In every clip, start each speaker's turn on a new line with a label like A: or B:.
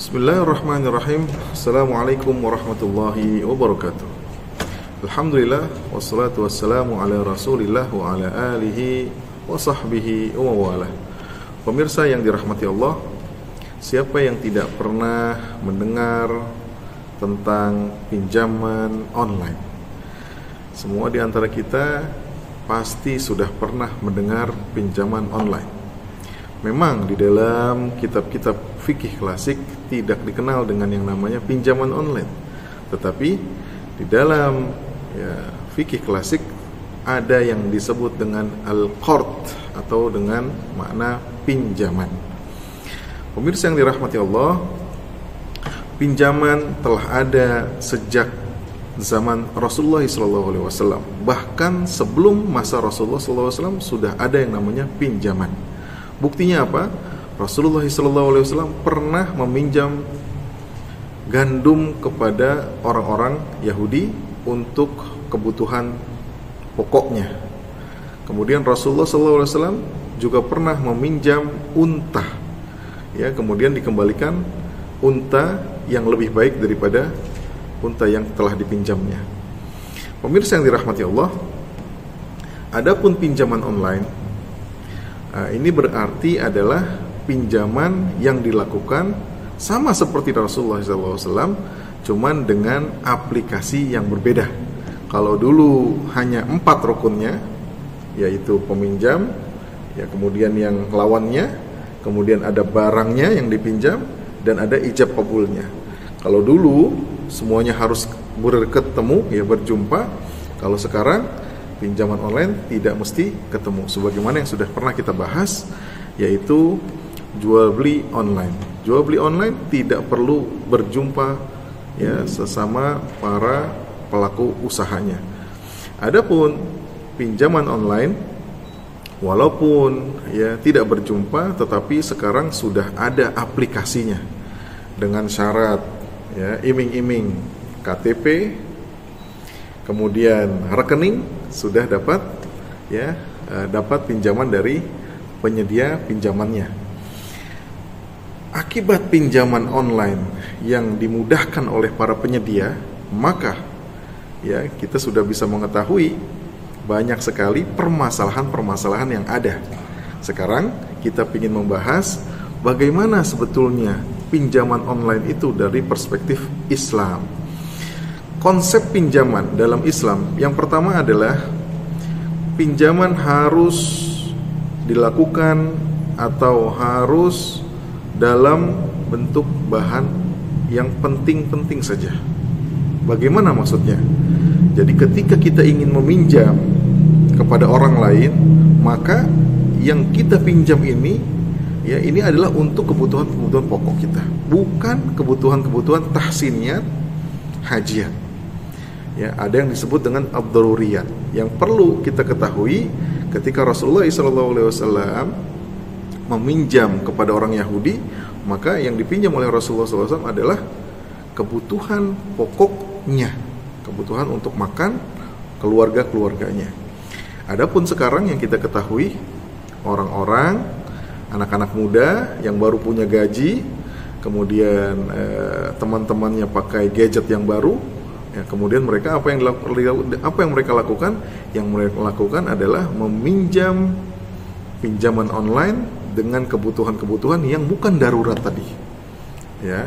A: Bismillahirrahmanirrahim. Assalamualaikum warahmatullahi wabarakatuh. Alhamdulillah, wassalatu wassalamu ala rasulillah wa ala alihi wa sahbihi wa mawalah. Pemirsa yang dirahmati Allah, siapa yang tidak pernah mendengar tentang pinjaman online? Semua di antara kita pasti sudah pernah mendengar pinjaman online. Memang di dalam kitab-kitab fikih klasik tidak dikenal dengan yang namanya pinjaman online. Tetapi di dalam fikih klasik ada yang disebut dengan al-qard atau dengan makna pinjaman. Pemirsa yang dirahmati Allah, pinjaman telah ada sejak zaman Rasulullah SAW. Bahkan sebelum masa Rasulullah SAW sudah ada yang namanya pinjaman. Buktinya apa? Rasulullah SAW pernah meminjam gandum kepada orang-orang Yahudi untuk kebutuhan pokoknya. Kemudian Rasulullah SAW juga pernah meminjam unta, kemudian dikembalikan unta yang lebih baik daripada unta yang telah dipinjamnya. Pemirsa yang dirahmati Allah, adapun pinjaman online, ini berarti adalah pinjaman yang dilakukan sama seperti Rasulullah SAW, cuman dengan aplikasi yang berbeda. Kalau dulu hanya 4 rukunnya, yaitu peminjam, kemudian yang lawannya, kemudian ada barangnya yang dipinjam, dan ada ijab kabulnya. Kalau dulu semuanya harus bertemu, berjumpa. Kalau sekarang pinjaman online tidak mesti ketemu, sebagaimana yang sudah pernah kita bahas, yaitu jual beli online. Jual beli online tidak perlu berjumpa sesama para pelaku usahanya. Adapun pinjaman online, walaupun tidak berjumpa, tetapi sekarang sudah ada aplikasinya dengan syarat iming-iming KTP, kemudian rekening, sudah dapat dapat pinjaman dari penyedia pinjamannya. Akibat pinjaman online yang dimudahkan oleh para penyedia, maka kita sudah bisa mengetahui banyak sekali permasalahan-permasalahan yang ada. Sekarang kita ingin membahas bagaimana sebetulnya pinjaman online itu dari perspektif Islam. Konsep pinjaman dalam Islam yang pertama adalah pinjaman harus dilakukan atau harus dalam bentuk bahan yang penting-penting saja. Bagaimana maksudnya? Jadi ketika kita ingin meminjam kepada orang lain, maka yang kita pinjam ini adalah untuk kebutuhan-kebutuhan pokok kita, bukan kebutuhan-kebutuhan tahsiniyat, hajiat. Ada yang disebut dengan ad-daruriyat. Yang perlu kita ketahui, ketika Rasulullah SAW meminjam kepada orang Yahudi, maka yang dipinjam oleh Rasulullah SAW adalah kebutuhan pokoknya, kebutuhan untuk makan keluarga-keluarganya. Adapun sekarang yang kita ketahui, orang-orang, anak-anak muda yang baru punya gaji, kemudian teman-temannya pakai gadget yang baru, kemudian mereka apa yang mereka lakukan? Yang mereka lakukan adalah meminjam pinjaman online dengan kebutuhan-kebutuhan yang bukan darurat tadi.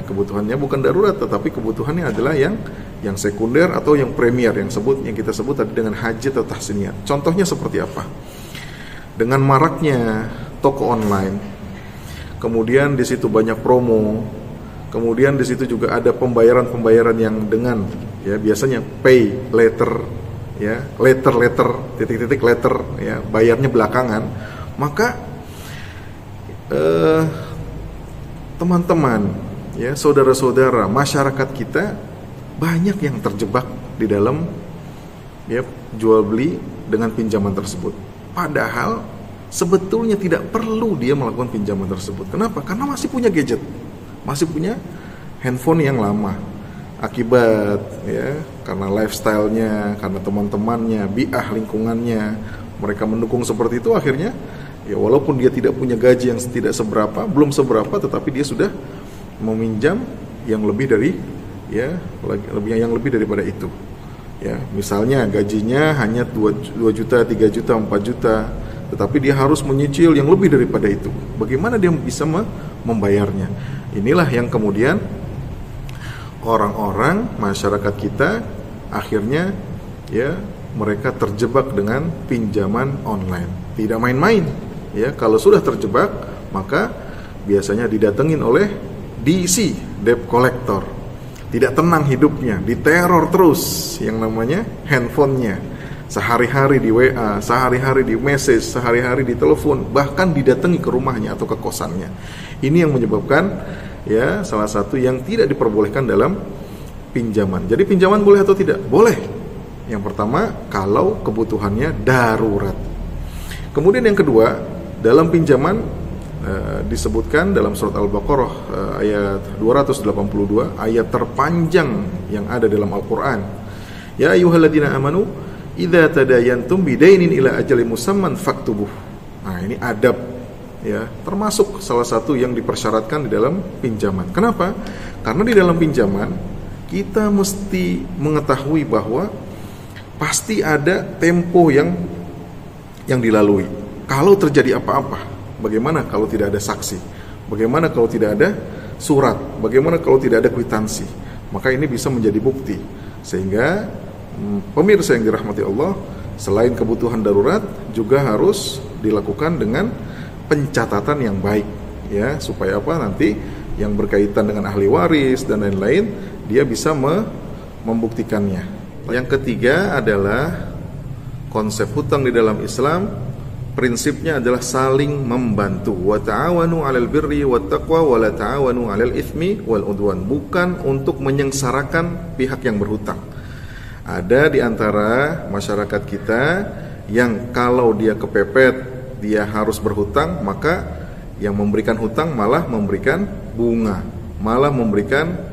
A: Kebutuhannya bukan darurat, tetapi kebutuhannya adalah yang sekunder atau yang premier, yang kita sebut tadi dengan hajat atau tahsiniyat. Contohnya seperti apa? Dengan maraknya toko online, kemudian di situ banyak promo, kemudian di situ juga ada pembayaran yang dengan biasanya pay later, letter, titik-titik letter, bayarnya belakangan. Maka teman-teman, saudara-saudara, masyarakat kita banyak yang terjebak di dalam jual beli dengan pinjaman tersebut. Padahal sebetulnya tidak perlu dia melakukan pinjaman tersebut. Kenapa? Karena masih punya gadget, masih punya handphone yang lama. Akibat karena lifestyle-nya, karena teman-temannya, bi'ah lingkungannya, mereka mendukung seperti itu, akhirnya walaupun dia tidak punya gaji yang belum seberapa, tetapi dia sudah meminjam yang lebih dari yang lebih daripada itu. Ya, misalnya gajinya hanya 2 juta, 3 juta, 4 juta, tetapi dia harus menyicil yang lebih daripada itu. Bagaimana dia bisa membayarnya? Inilah yang kemudian orang-orang masyarakat kita akhirnya mereka terjebak dengan pinjaman online. Tidak main-main. Ya, kalau sudah terjebak, maka biasanya didatengin oleh DC, debt collector. Tidak tenang hidupnya, diteror terus yang namanya handphonenya. Sehari-hari di WA, sehari-hari di message, sehari-hari di telepon, bahkan didatangi ke rumahnya atau ke kosannya. Ini yang menyebabkan salah satu yang tidak diperbolehkan dalam pinjaman. Jadi pinjaman boleh atau tidak? Boleh. Yang pertama, kalau kebutuhannya darurat. Kemudian yang kedua, dalam pinjaman disebutkan dalam surat Al-Baqarah ayat 282, ayat terpanjang yang ada dalam Al-Quran. Ya ayyuhalladzina amanu idza tadayantum bidainin ila ajalin musamman faktubuh. Nah, ini adab termasuk salah satu yang dipersyaratkan di dalam pinjaman. Kenapa? Karena di dalam pinjaman kita mesti mengetahui bahwa pasti ada tempo yang dilalui. Kalau terjadi apa-apa, bagaimana kalau tidak ada saksi? Bagaimana kalau tidak ada surat? Bagaimana kalau tidak ada kwitansi? Maka ini bisa menjadi bukti. Sehingga pemirsa yang dirahmati Allah, selain kebutuhan darurat juga harus dilakukan dengan pencatatan yang baik, supaya nanti yang berkaitan dengan ahli waris dan lain-lain dia bisa membuktikannya. Yang ketiga adalah konsep hutang di dalam Islam. Prinsipnya adalah saling membantu. Wa ta'awanu 'alal birri wat taqwa wa la ta'awanu 'alal itsmi wal 'udwan. Bukan untuk menyengsarakan pihak yang berhutang. Ada di antara masyarakat kita yang kalau dia kepepet, dia harus berhutang, maka yang memberikan hutang malah memberikan bunga, malah memberikan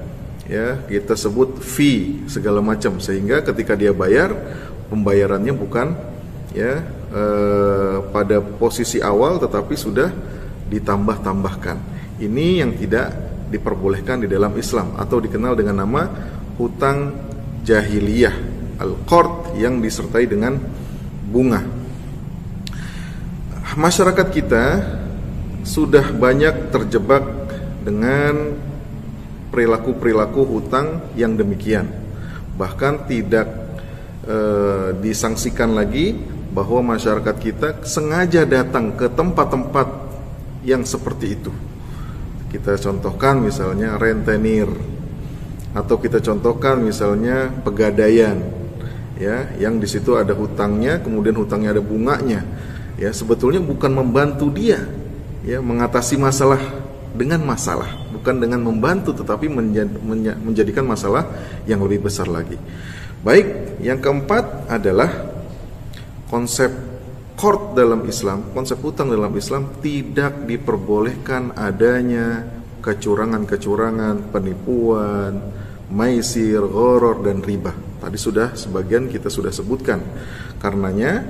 A: kita sebut fee segala macam, sehingga ketika dia bayar, pembayarannya bukan pada posisi awal tetapi sudah ditambah-tambahkan. Ini yang tidak diperbolehkan di dalam Islam atau dikenal dengan nama hutang jahiliyah, al-qard, yang disertai dengan bunga. Masyarakat kita sudah banyak terjebak dengan perilaku-perilaku hutang yang demikian. Bahkan tidak disangsikan lagi bahwa masyarakat kita sengaja datang ke tempat-tempat yang seperti itu. Kita contohkan misalnya rentenir, atau kita contohkan misalnya pegadaian, yang di situ ada hutangnya, kemudian hutangnya ada bunganya. Sebetulnya bukan membantu dia, mengatasi masalah dengan masalah, bukan dengan membantu, tetapi menjadikan masalah yang lebih besar lagi. Baik, yang keempat adalah konsep qard dalam Islam, konsep hutang dalam Islam tidak diperbolehkan adanya kecurangan-kecurangan, penipuan, maisir, gharar, dan riba. Tadi sudah sebagian kita sudah sebutkan. Karenanya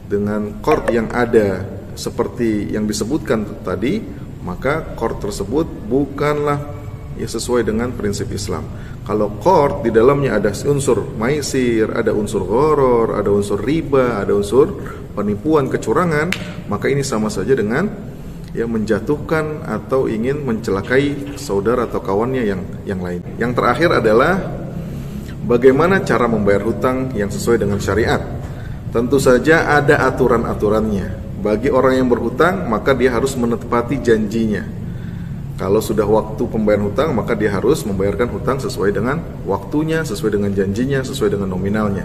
A: dengan qard yang ada seperti yang disebutkan tadi, maka qard tersebut bukanlah sesuai dengan prinsip Islam. Kalau qard di dalamnya ada unsur maisir, ada unsur gharar, ada unsur riba, ada unsur penipuan, kecurangan, maka ini sama saja dengan menjatuhkan atau ingin mencelakai saudara atau kawannya yang lain. Yang terakhir adalah bagaimana cara membayar hutang yang sesuai dengan syariat. Tentu saja ada aturan-aturannya. Bagi orang yang berhutang, maka dia harus menepati janjinya. Kalau sudah waktu pembayaran hutang, maka dia harus membayarkan hutang sesuai dengan waktunya, sesuai dengan janjinya, sesuai dengan nominalnya.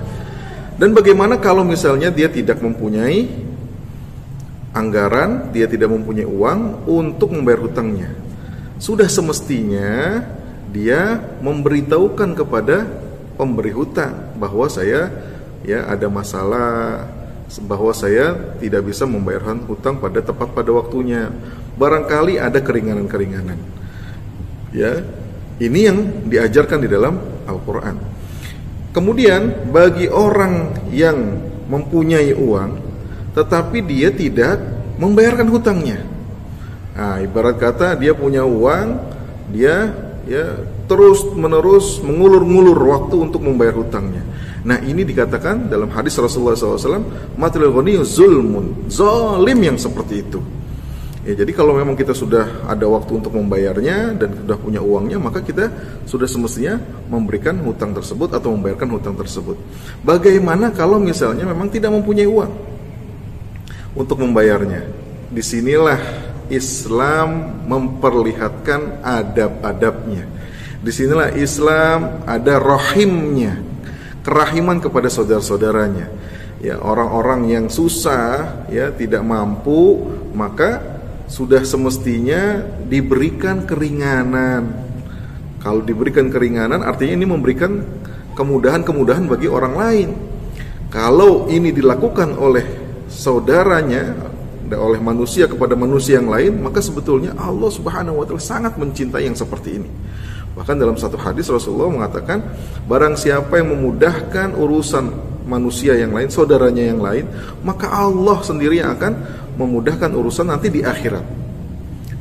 A: Dan bagaimana kalau misalnya dia tidak mempunyai anggaran, dia tidak mempunyai uang untuk membayar hutangnya? Sudah semestinya dia memberitahukan kepada pemberi hutang bahwa saya ada masalah, bahwa saya tidak bisa membayarkan hutang pada tepat pada waktunya. Barangkali ada keringanan-keringanan. Ini yang diajarkan di dalam Al-Quran. Kemudian bagi orang yang mempunyai uang tetapi dia tidak membayarkan hutangnya. Ibarat kata dia punya uang dia ya terus-menerus mengulur-ngulur waktu untuk membayar hutangnya. Nah, ini dikatakan dalam hadis Rasulullah SAW, matlul ghani zulmun, zalim yang seperti itu. Ya, jadi kalau memang kita sudah ada waktu untuk membayarnya dan sudah punya uangnya, maka kita sudah semestinya memberikan hutang tersebut atau membayarkan hutang tersebut. Bagaimana kalau misalnya memang tidak mempunyai uang untuk membayarnya? Disinilah Islam memperlihatkan adab-adabnya. Disinilah Islam ada rahimnya, kerahiman kepada saudara-saudaranya. Ya, orang-orang yang susah, ya tidak mampu, maka sudah semestinya diberikan keringanan. Kalau diberikan keringanan artinya ini memberikan kemudahan-kemudahan bagi orang lain. Kalau ini dilakukan oleh saudaranya, oleh manusia kepada manusia yang lain, maka sebetulnya Allah Subhanahu wa taala sangat mencintai yang seperti ini. Bahkan dalam satu hadis Rasulullah mengatakan, barang siapa yang memudahkan urusan manusia yang lain, saudaranya yang lain, maka Allah sendiri yang akan memudahkan urusan nanti di akhirat.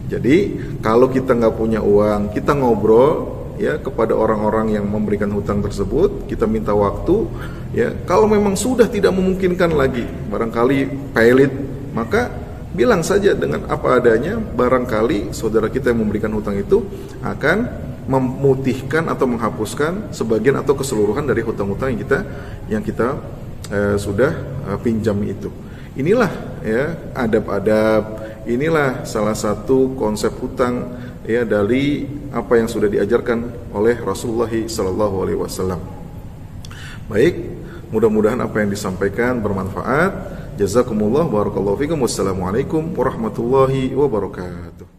A: Jadi kalau kita nggak punya uang, kita ngobrol ya kepada orang-orang yang memberikan hutang tersebut, kita minta waktu. Ya, kalau memang sudah tidak memungkinkan lagi, barangkali pelit, maka bilang saja dengan apa adanya. Barangkali saudara kita yang memberikan hutang itu akan memutihkan atau menghapuskan sebagian atau keseluruhan dari hutang-hutang yang kita sudah pinjam itu. Inilah ya adab-adab, inilah salah satu konsep hutang ya dari apa yang sudah diajarkan oleh Rasulullah SAW. Baik, mudah-mudahan apa yang disampaikan bermanfaat. Jazakumullah, barakallahu fikum. Wassalamualaikum warahmatullahi wabarakatuh.